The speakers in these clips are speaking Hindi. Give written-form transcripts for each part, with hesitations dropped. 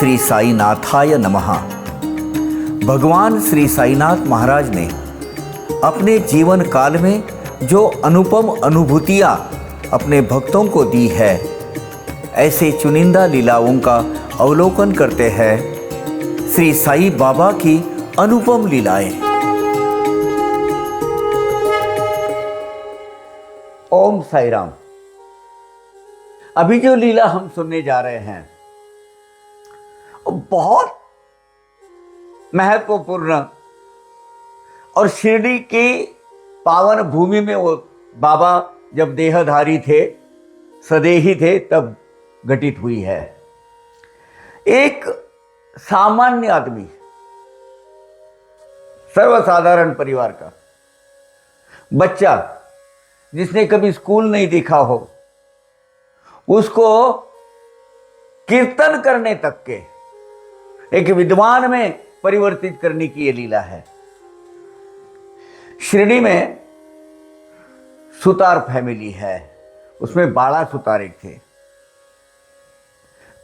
श्री साईनाथाय नमः। भगवान श्री साईनाथ महाराज ने अपने जीवन काल में जो अनुपम अनुभूतियाँ अपने भक्तों को दी है, ऐसे चुनिंदा लीलाओं का अवलोकन करते हैं श्री साई बाबा की अनुपम लीलाएं। ओम साई राम। अभी जो लीला हम सुनने जा रहे हैं वो बहुत महत्वपूर्ण और शिरडी की पावन भूमि में वो बाबा जब देहधारी थे, सदेही थे, तब घटित हुई है। एक सामान्य आदमी, सर्वसाधारण परिवार का बच्चा जिसने कभी स्कूल नहीं देखा हो, उसको कीर्तन करने तक के एक विद्वान में परिवर्तित करने की ये लीला है। शिरडी में सुतार फैमिली है, उसमें बाड़ा सुतार एक थे।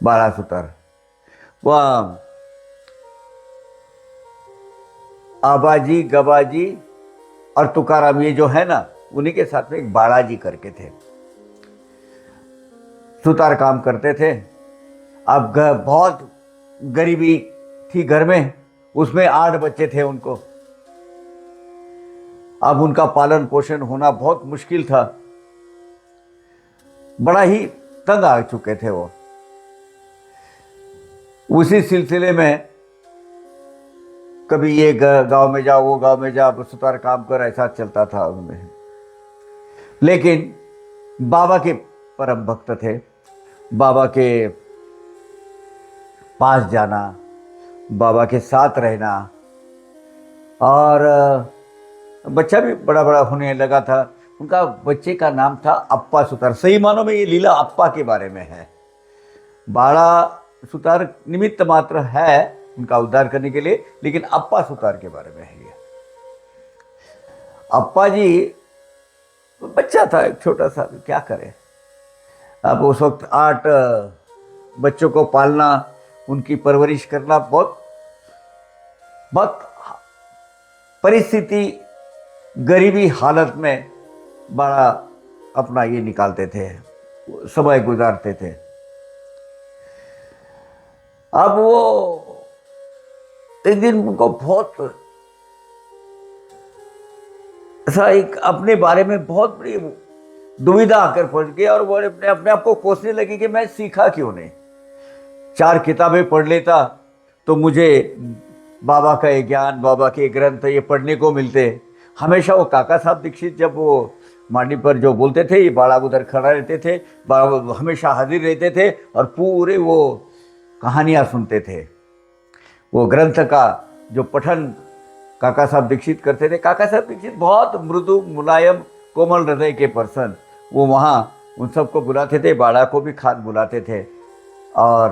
बाड़ा सुतार वह आबाजी, गबाजी और तुकाराम, ये जो है ना, उन्हीं के साथ में एक बाड़ा जी करके थे। सुतार काम करते थे। अब बहुत गरीबी थी घर में, उसमें 8 बच्चे थे उनको। अब उनका पालन पोषण होना बहुत मुश्किल था, बड़ा ही तंग आ चुके थे वो। उसी सिलसिले में कभी ये गांव में जाओ, वो गांव में जाओ, सुतार काम कर, ऐसा चलता था उनमें। लेकिन बाबा के परम भक्त थे, बाबा के पास जाना, बाबा के साथ रहना, और बच्चा भी बड़ा बड़ा होने लगा था। उनका बच्चे का नाम था अप्पा सुतार। सही मानों में ये लीला अप्पा के बारे में है। बाड़ा सुतार निमित्त मात्र है उनका उद्धार करने के लिए, लेकिन अप्पा सुतार के बारे में है ये। अप्पा जी बच्चा था, एक छोटा सा, क्या करे। अब उस वक्त 8 बच्चों को पालना, उनकी परवरिश करना बहुत परिस्थिति, गरीबी हालत में बड़ा अपना ये निकालते थे, समय गुजारते थे। अब वो एक दिन उनको बहुत ऐसा एक अपने बारे में बहुत बड़ी दुविधा आकर पहुंच गई, और वो अपने आप को कोसने लगी कि मैं सीखा क्यों नहीं। 4 किताबें पढ़ लेता तो मुझे बाबा का ये ज्ञान, बाबा के ग्रंथ ये पढ़ने को मिलते। हमेशा वो काका साहब दीक्षित जब वो मांडी पर जो बोलते थे, ये बाड़ा उधर खड़ा रहते थे, बाबा हमेशा हाजिर रहते थे और पूरे वो कहानियाँ सुनते थे। वो ग्रंथ का जो पठन काका साहब दीक्षित करते थे। काका साहब दीक्षित बहुत मृदु, मुलायम, कोमल हृदय के पर्सन। वो वहाँ उन सबको बुलाते थे, बाड़ा को भी खास बुलाते थे, और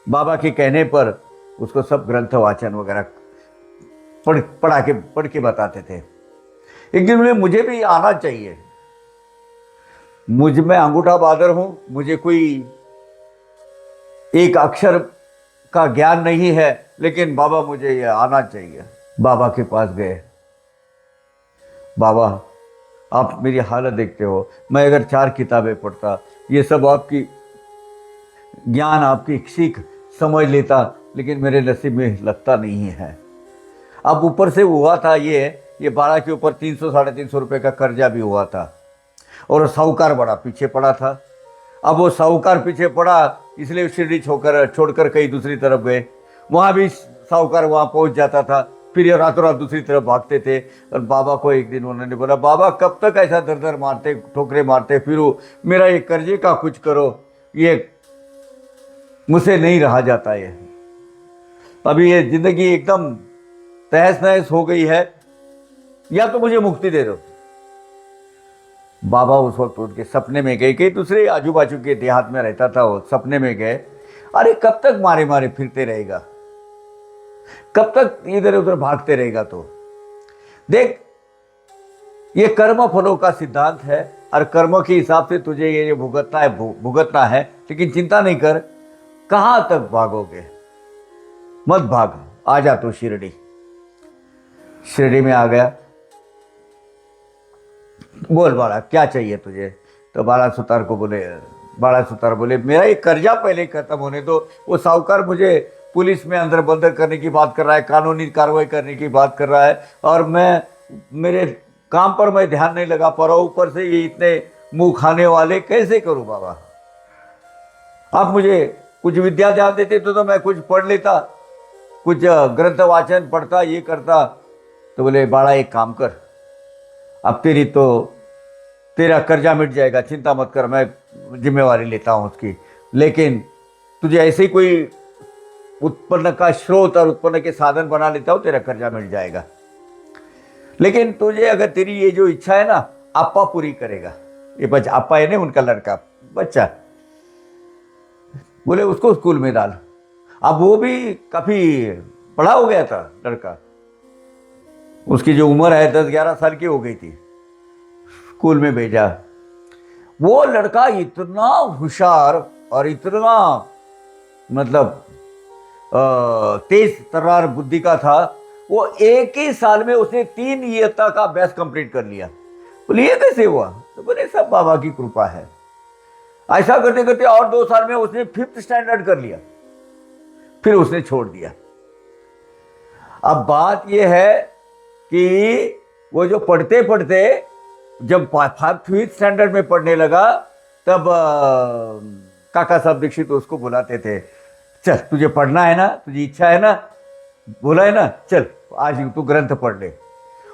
बाबा के कहने पर उसको सब ग्रंथ वाचन वगैरह पढ़ के बताते थे। एक दिन बोले मुझे भी आना चाहिए, मुझ में अंगूठा बहादुर हूँ, मुझे कोई एक अक्षर का ज्ञान नहीं है, लेकिन बाबा मुझे ये आना चाहिए। बाबा के पास गए। बाबा आप मेरी हालत देखते हो, मैं अगर 4 किताबें पढ़ता, ये सब आपकी ज्ञान, आपकी सीख समझ लेता, लेकिन मेरे नसीब में लगता नहीं है। अब ऊपर से हुआ था ये बाड़ा के ऊपर 300-350 रुपये का कर्जा भी हुआ था, और साहूकार बड़ा पीछे पड़ा था। अब वो साहूकार पीछे पड़ा, इसलिए शिरडी छोड़कर कहीं दूसरी तरफ गए। वहाँ भी साहूकार वहाँ पहुँच जाता था, फिर ये रातों रात दूसरी तरफ भागते थे। और बाबा को एक दिन उन्होंने बोला, बाबा कब तक ऐसा दर मारते, ठोकरे मारते फिरो, मेरा ये कर्जे का कुछ करो, ये मुझसे नहीं रहा जाता है। अभी ये जिंदगी एकदम तहस नहस हो गई है, या तो मुझे मुक्ति दे दो। बाबा उस वक्त उनके सपने में गए, कई दूसरे आजू बाजू के देहात में रहता था, वो सपने में गए। अरे कब तक मारे मारे फिरते रहेगा, कब तक इधर उधर भागते रहेगा। तो देख, ये कर्म फलों का सिद्धांत है, और कर्मों के हिसाब से तुझे ये भुगतना है, लेकिन चिंता नहीं कर, कहां तक भागोगे, मत भाग, आ जा तू शिरडी। शिरडी में आ गया। बोल बाड़ा क्या चाहिए तुझे? तो बाड़ा सुतार को बोले, बाड़ा सुतार बोले मेरा ये कर्जा पहले खत्म होने दो, वो साहूकार मुझे पुलिस में अंदर बंदर करने की बात कर रहा है, कानूनी कार्रवाई करने की बात कर रहा है, और मैं मेरे काम पर मैं ध्यान नहीं लगा पा रहा हूँ, ऊपर से ये इतने मुंह खाने वाले, कैसे करूँ बाबा? आप मुझे कुछ विद्या ध्यान देते तो मैं कुछ पढ़ लेता, कुछ ग्रंथ वाचन पढ़ता, ये करता। तो बोले बाड़ा एक काम कर, अब तेरा कर्जा मिट जाएगा, चिंता मत कर, मैं जिम्मेवारी लेता हूँ उसकी, लेकिन तुझे ऐसे ही कोई उत्पन्न का स्रोत और उत्पन्न के साधन बना लेता हूँ, तेरा कर्जा मिट जाएगा। लेकिन तुझे अगर तेरी ये जो इच्छा है ना, अप्पा पूरी करेगा। ये बच्चा अप्पा है ना, उनका लड़का बच्चा, बोले उसको स्कूल में डाल। अब वो भी काफी बड़ा हो गया था लड़का, उसकी जो उम्र है 10-11 साल की हो गई थी। स्कूल में भेजा। वो लड़का इतना होशियार और इतना मतलब तेज तर्रार बुद्धि का था, वो एक ही साल में उसने 3 इयत्ता का अभ्यास कंप्लीट कर लिया। बोले ये कैसे हुआ? तो बोले सब बाबा की कृपा है। ऐसा करते करते और 2 साल में उसने 5th स्टैंडर्ड कर लिया, फिर उसने छोड़ दिया। अब बात यह है कि वो जो पढ़ते पढ़ते जब 5th स्टैंडर्ड में पढ़ने लगा, तब काका साहब दीक्षित उसको बुलाते थे, चल तुझे पढ़ना है ना, तुझी इच्छा है ना, बोला है ना, चल आज तू ग्रंथ पढ़ ले।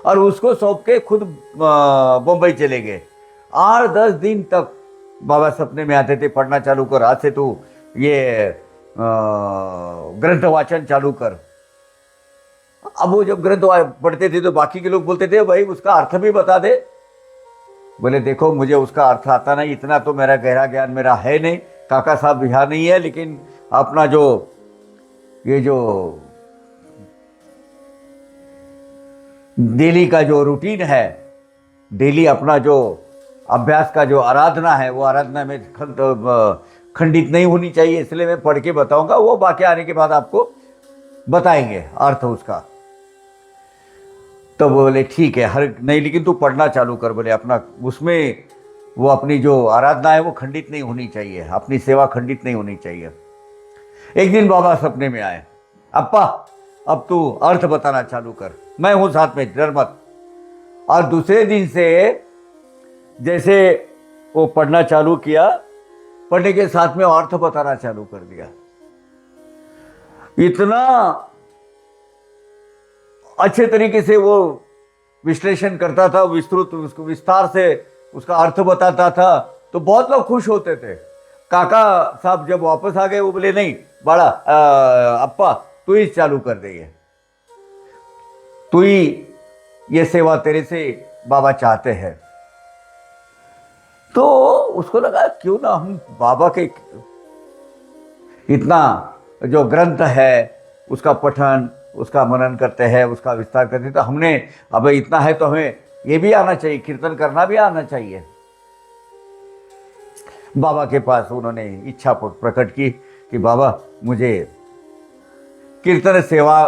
और उसको सौंप के खुद बम्बई चले गए। 8-10 दिन तक बाबा सपने में आते थे, पढ़ना चालू कर, आज से तू ये ग्रंथ वाचन चालू कर। अब वो जब ग्रंथ पढ़ते थे तो बाकी के लोग बोलते थे भाई उसका अर्थ भी बता दे। बोले देखो मुझे उसका अर्थ आता नहीं, इतना तो मेरा गहरा ज्ञान मेरा है नहीं, काका साहब यहाँ नहीं है, लेकिन अपना जो ये जो डेली का जो रूटीन है, डेली अपना जो अभ्यास का जो आराधना है, वो आराधना में खंडित नहीं होनी चाहिए, इसलिए मैं पढ़ के बताऊंगा, वो बाकी आने के बाद आपको बताएंगे अर्थ उसका। तो बोले ठीक है, हर नहीं लेकिन तू पढ़ना चालू कर। बोले अपना उसमें वो अपनी जो आराधना है वो खंडित नहीं होनी चाहिए, अपनी सेवा खंडित नहीं होनी चाहिए। एक दिन बाबा सपने में आए, अप्पा अब तू अर्थ बताना चालू कर, मैं हूं साथ में, डर मत। और दूसरे दिन से जैसे वो पढ़ना चालू किया, पढ़ने के साथ में अर्थ बताना चालू कर दिया। इतना अच्छे तरीके से वो विश्लेषण करता था, विस्तृत उसको विस्तार से उसका अर्थ बताता था, तो बहुत लोग खुश होते थे। काका साहब जब वापस आ गए, वो बोले नहीं बड़ा अप्पा तू ही चालू कर दे, तू ही ये सेवा तेरे से बाबा चाहते हैं। तो उसको लगा क्यों ना हम बाबा के इतना जो ग्रंथ है उसका पठन, उसका मनन करते हैं, उसका विस्तार करते हैं, तो हमने अब इतना है तो हमें ये भी आना चाहिए, कीर्तन करना भी आना चाहिए। बाबा के पास उन्होंने इच्छा प्रकट की कि बाबा मुझे कीर्तन सेवा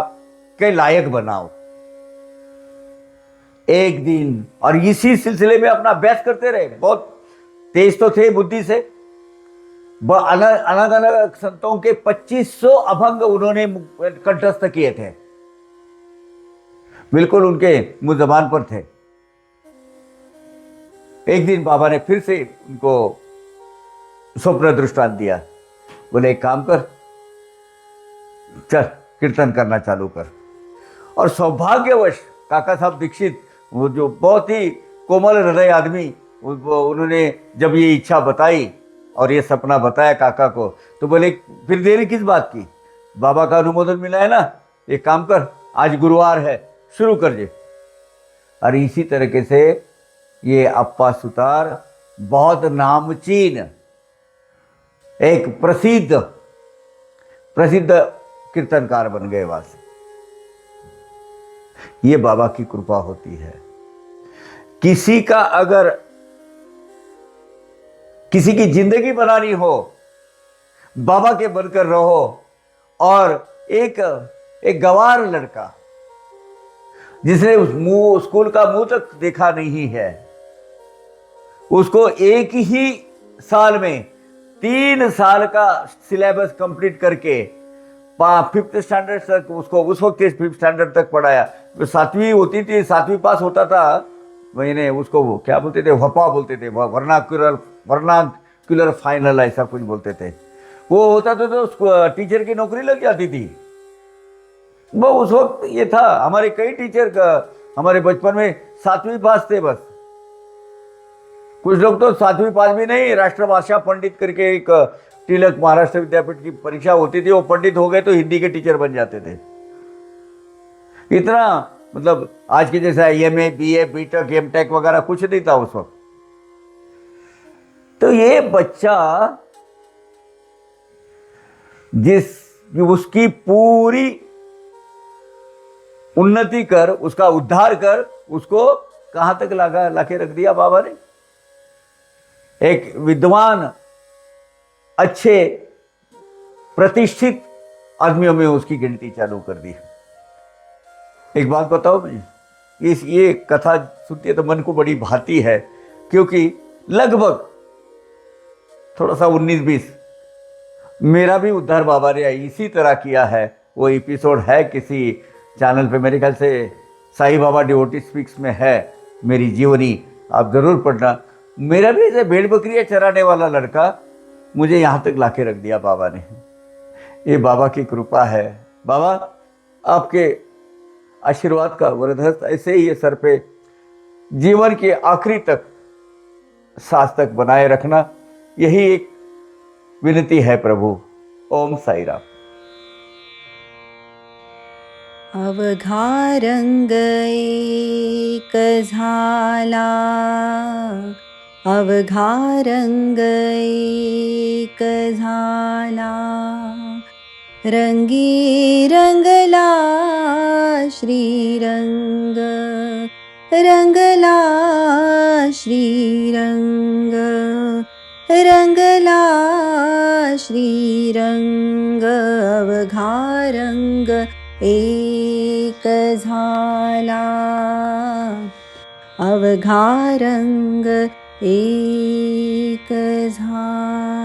के लायक बनाओ। एक दिन और इसी सिलसिले में अपना अभ्यास करते रहे। बहुत तेज तो थे बुद्धि से, अलग अलग संतों के 2500 अभंग उन्होंने कंठस्थ किए थे, बिल्कुल उनके मुंह जबान पर थे। एक दिन बाबा ने फिर से उनको स्वप्न दृष्टांत दिया, बोले एक काम कर, चल कीर्तन करना चालू कर। और सौभाग्यवश काका साहब दीक्षित, वो जो बहुत ही कोमल हृदय आदमी, उन्होंने जब ये इच्छा बताई और ये सपना बताया काका को, तो बोले फिर देरी किस बात की, बाबा का अनुमोदन मिला है ना, एक काम कर, आज गुरुवार है, शुरू कर दे। और इसी तरीके से ये अप्पा सुतार बहुत नामचीन, एक प्रसिद्ध कीर्तनकार बन गए वहां से। ये बाबा की कृपा होती है। किसी का अगर किसी की जिंदगी बनानी हो, बाबा के बनकर रहो। और एक एक गंवार लड़का जिसने उस मुंह स्कूल का मुंह तक देखा नहीं है, उसको एक ही साल में 3 साल का सिलेबस कंप्लीट करके 5th स्टैंडर्ड तक, उसको उस वक्त 5th स्टैंडर्ड तक पढ़ाया। तो 7वीं होती थी, 7वीं पास होता था, मैंने उसको वो क्या बोलते थे, वपा बोलते थे, वर्नाक्युलर फाइनल ऐसा कुछ बोलते थे। वो होता था तो उसको टीचर की नौकरी लग जाती थी। वो उस वक्त ये था। हमारे कई टीचर का हमारे बचपन में 7वीं पास थे बस। कुछ लोग तो 7वीं पास भी नहीं, राष्ट्रभाषा पंडित करके एक तिलक महाराष्ट्र विद्यापीठ की परीक्षा होती थी, वो पंडित हो गए तो हिंदी के टीचर बन जाते थे। इतना मतलब आज के जैसा एमए बीए बीटेक एमटेक वगैरह कुछ नहीं था उस वक्त। तो ये बच्चा उसकी पूरी उन्नति कर, उसका उद्धार कर, उसको कहां तक लाके रख दिया बाबा ने। एक विद्वान, अच्छे प्रतिष्ठित आदमियों में उसकी गिनती चालू कर दी। एक बात बताओ, मैं ये कथा सुनती है तो मन को बड़ी भाती है, क्योंकि लगभग थोड़ा सा 19-20 मेरा भी उद्धार बाबा ने इसी तरह किया है। वो एपिसोड है किसी चैनल पे, मेरे ख्याल से साईं बाबा डिवोटी स्पीक्स में है, मेरी जीवनी, आप जरूर पढ़ना। मेरा भी ऐसे भेड़ बकरियां चराने वाला लड़का मुझे यहाँ तक लाके रख दिया बाबा ने। ये बाबा की कृपा है। बाबा आपके आशीर्वाद का वरदहस्त ऐसे ही सर पे जीवन के आखिरी तक, सांस तक बनाए रखना, यही एक विनती है प्रभु। ओम साई राम। अवघारंग एक झाला, अवघारंग एक झाला, रंगी रंगला श्रीरंग, रंगला श्रीरंग, रंगला श्रीरंग, अवघारंग एक झाला, अवघारंग एक झाला।